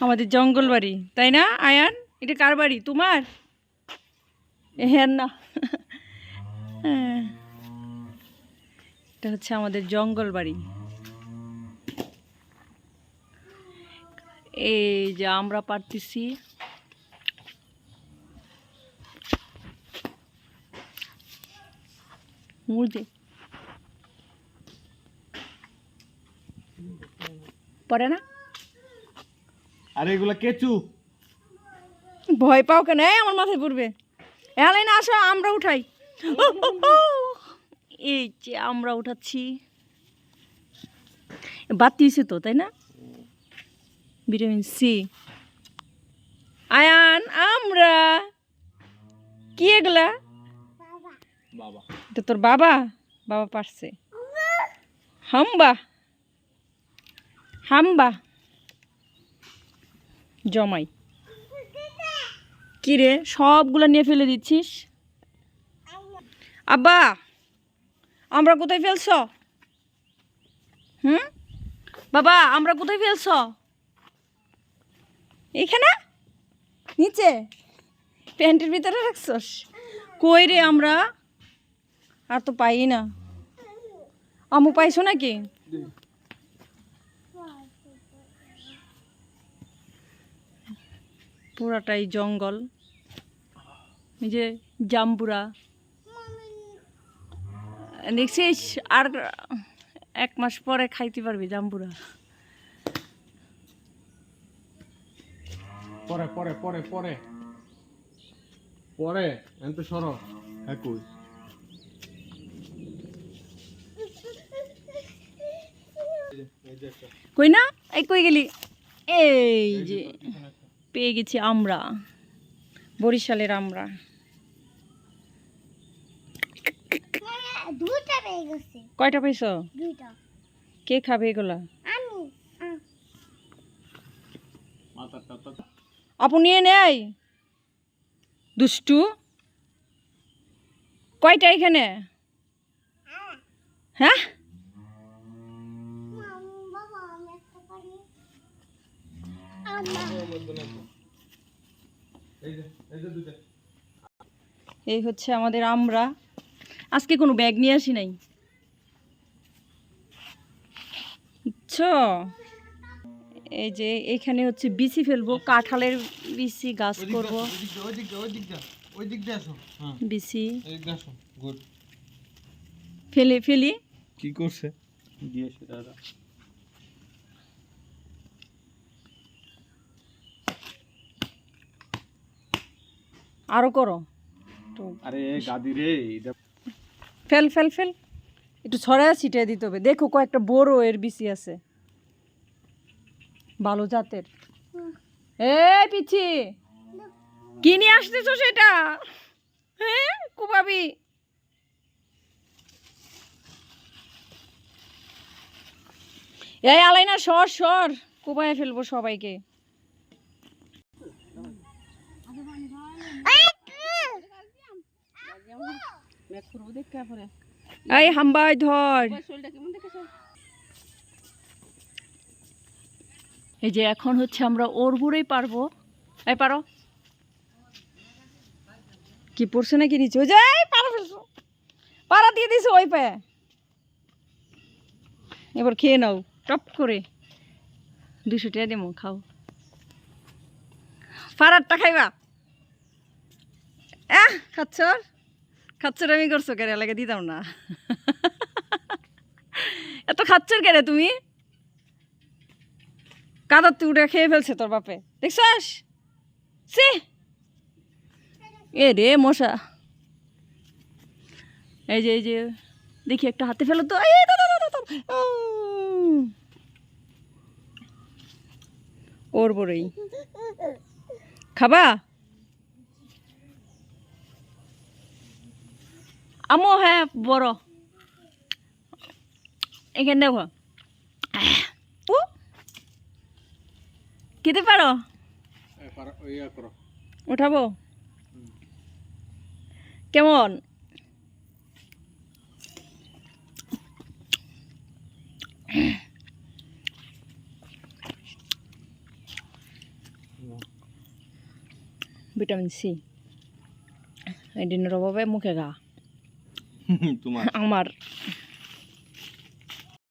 আমাদের জঙ্গল বাড়ি, তাই না আয়ান? এটা কার বাড়ি? তোমার? হ্যাঁ না, এটা হচ্ছে আমাদের জঙ্গল বাড়ি। এই যে আমরা পারতেছি মুজে পড়ে না। আরে এগুলা কেচু। ভয় পাও কেন? আমার মাথায় পড়বে। এলাই না, আসো আমরা উঠাই। এই যে আমরা উঠাচ্ছি, বাতি হয়েছে তো, তাই না? Vitamin C. আয়ান, আমরা কি এগুলা? বাবা, এটা তোর বাবা? বাবা পারছে। হাম্বা হাম্বা জমাই। কি রে, সবগুলা নিয়ে ফেলে দিচ্ছিস? আব্বা, আমরা কোথায় ফেলছ? বাবা, আমরা কোথায় ফেলছ? এইখানে নিচে প্যান্টের ভিতরে রাখছস? কই রে আমরা? আর তো পাই না। আমু পাইছো নাকি? পুরাটাই জঙ্গল। এই যে জাম্বুরা দেখছিস, আর 1 মাস পরে খাইতে পারবি জাম্বুরা। পরে পরে পরে পরে পরে এত সরো। হ্যাঁ কই কই না, এই কই গেলি? এই যে পেয়ে গেছি আমরা, বরিশালের আমরা। কয়টা পাইছো? কে খাবে এগুলা? আপু নিয়ে নেয় দুষ্টু। কয়টা এখানে? হ্যাঁ, এই হচ্ছে আমাদের আমরা। আজকে কোনো ব্যাগ নিয়ে আসি নাই, বুঝছো? এই যে এখানে হচ্ছে বিচি ফেলবো, কাঁঠালের বিচি গাছ করবো। বিচি ফেলে ফেলি। কি করছে দিয়েছে দাদা? আরো করো। আরে গাদি রে, এটা ফেল ফেল ফেল, একটু ছড়ায় ছিটিয়ে দিতে হবে। দেখো কয়েকটা বড় এর বিচি আছে, ভালো জাতের। এই পিছি, কি নিয়ে আসতেছো সেটা? হ্যাঁ, কুবাবি। এই আলাইনা, সর সর, কুবায় ফেলবো সবাইকে। এই হাম্বাই ধর। এই যে এখন হচ্ছে আমরা ওর বুড়েই পারবো। এই পারো কি পড়ছে নাকি নিচে? ওই যে পারা ফেলছো, পারা দিয়ে দিছো ওই পায়ে। এবার খেয়ে নাও টপ করে, 200 টাকা দেবো, খাও। পারারটা খাইবা? খাচ্ছর খাচ্ছর আমি করছো কেন? লাগে দিতাম না। এত খাচ্ছর কেন তুমি? কাদার তুই খেয়ে ফেলছে তোর বাপে, দেখছস? সে এ রে মশা। এই যে দেখি একটা হাতে ফেলো তো। ওর বড়ই খাবা? আমো হ্যাঁ বড়, এখানে দেখো। খেতে পারো? উঠাবো কেমন? ভিটামিন সি এই ডিনের অভাবে মুখে ঘা তোমার আমার